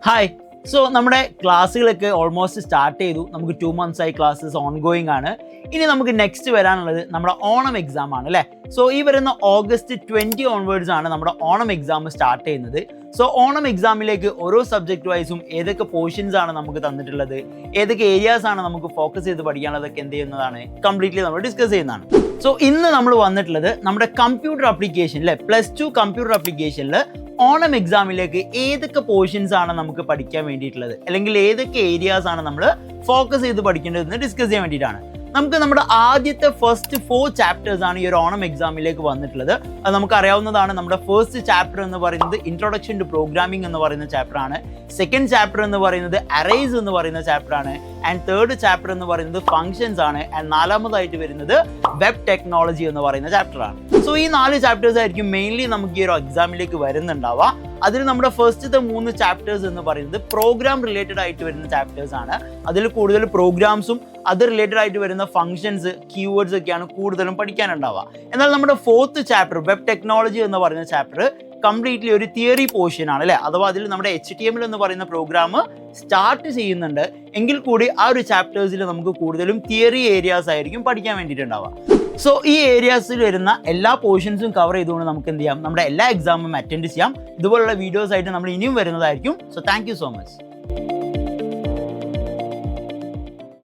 Hi. So നമ്മുടെ ക്ലാസ്സുകളൊക്കെ almost start ചെയ്തു. നമുക്ക് 2 months ആയി ക്ലാസ്സസ് ഓൺഗോയിങ് ആണ്. ഇനി നമുക്ക് നെക്സ്റ്റ് വരാനുള്ളത് നമ്മുടെ ഓണം എക്സാം ആണ് അല്ലേ. സോ ഈ വരുന്ന August 20 ഓൺവേർഡ്സ് ആണ് നമ്മുടെ ഓണം എക്സാം സ്റ്റാർട്ട് ചെയ്യുന്നത്. സോ ഓണം എക്സാമിലേക്ക് ഓരോ സബ്ജക്റ്റ് വൈസും ഏതൊക്കെ പോർഷൻസ് ആണ് നമുക്ക് തന്നിട്ടുള്ളത്, ഏതൊക്കെ ഏരിയാസ് ആണ് നമുക്ക് ഫോക്കസ് ചെയ്ത് പഠിക്കാനുള്ളതൊക്കെ എന്ത് ചെയ്യുന്നതാണ് കംപ്ലീറ്റ്ലി നമ്മൾ ഡിസ്കസ് ചെയ്യുന്നതാണ്. സോ ഇന്ന് നമ്മൾ വന്നിട്ടുള്ളത് നമ്മുടെ കമ്പ്യൂട്ടർ ആപ്ലിക്കേഷനിൽ +2 കമ്പ്യൂട്ടർ ആപ്ലിക്കേഷനിൽ ഓണം എക്സാമിലേക്ക് ഏതൊക്കെ പോർഷൻസ് ആണ് നമുക്ക് പഠിക്കാൻ വേണ്ടിയിട്ടുള്ളത്, അല്ലെങ്കിൽ ഏതൊക്കെ ഏരിയാസ് ആണ് നമ്മൾ ഫോക്കസ് ചെയ്ത് പഠിക്കേണ്ടതെന്ന് ഡിസ്കസ് ചെയ്യാൻ വേണ്ടിയിട്ടാണ്. നമുക്ക് നമ്മുടെ ആദ്യത്തെ ഫസ്റ്റ് 4 ചാപ്റ്റേഴ്സ് ആണ് ഈ ഒരു ഓണം എക്സാമിലേക്ക് വന്നിട്ടുള്ളത്. അത് നമുക്ക് അറിയാവുന്നതാണ്. നമ്മുടെ ഫസ്റ്റ് ചാപ്റ്റർ എന്ന് പറയുന്നത് ഇൻട്രൊഡക്ഷൻ ടു പ്രോഗ്രാമിംഗ് എന്ന് പറയുന്ന ചാപ്റ്റർ ആണ്. സെക്കൻഡ് ചാപ്റ്റർ എന്ന് പറയുന്നത് അറേസ് എന്ന് പറയുന്ന ചാപ്റ്റർ ആണ്. ആൻഡ് തേർഡ് ചാപ്റ്റർ എന്ന് പറയുന്നത് ഫങ്ഷൻസ് ആണ്. ആൻഡ് നാലാമതായിട്ട് വരുന്നത് വെബ് ടെക്നോളജി എന്ന് പറയുന്ന ചാപ്റ്റർ ആണ്. സോ ഈ 4 ചാപ്റ്റേഴ്സ് ആയിരിക്കും മെയിൻലി നമുക്ക് ഈ ഒരു എക്സാമിലേക്ക് വരുന്നുണ്ടാവുക. അതിൽ നമ്മുടെ ഫസ്റ്റത്തെ 3 ചാപ്റ്റേഴ്സ് എന്ന് പറയുന്നത് പ്രോഗ്രാം റിലേറ്റഡ് ആയിട്ട് വരുന്ന ചാപ്റ്റേഴ്സ് ആണ്. അതിൽ കൂടുതൽ പ്രോഗ്രാംസും അത് റിലേറ്റഡ് ആയിട്ട് വരുന്ന ഫങ്ഷൻസ്, കീവേഡ്സ് ഒക്കെയാണ് കൂടുതലും പഠിക്കാനുണ്ടാവുക. എന്നാൽ നമ്മുടെ 4th ചാപ്റ്റർ വെബ് ടെക്നോളജി എന്ന് പറയുന്ന ചാപ്റ്റർ കംപ്ലീറ്റ്ലി ഒരു തിയറി പോർഷൻ ആണ് അല്ലേ. അഥവാ അതിൽ നമ്മുടെ HTML എന്ന് പറയുന്ന പ്രോഗ്രാം സ്റ്റാർട്ട് ചെയ്യുന്നുണ്ട് എങ്കിൽ കൂടി ആ ഒരു ചാപ്റ്റേഴ്സിൽ നമുക്ക് കൂടുതലും തിയറി ഏരിയാസ് ആയിരിക്കും പഠിക്കാൻ വേണ്ടിയിട്ടുണ്ടാവുക. സോ ഈ ഏരിയാസിൽ വരുന്ന എല്ലാ പോർഷൻസും കവർ ചെയ്തുകൊണ്ട് നമുക്ക് എന്ത് ചെയ്യാം, നമ്മുടെ എല്ലാ എക്സാമും അറ്റൻഡ് ചെയ്യാം. ഇതുപോലുള്ള വീഡിയോസ് ആയിട്ട് നമ്മൾ ഇനിയും വരുന്നതായിരിക്കും. So thank you so much.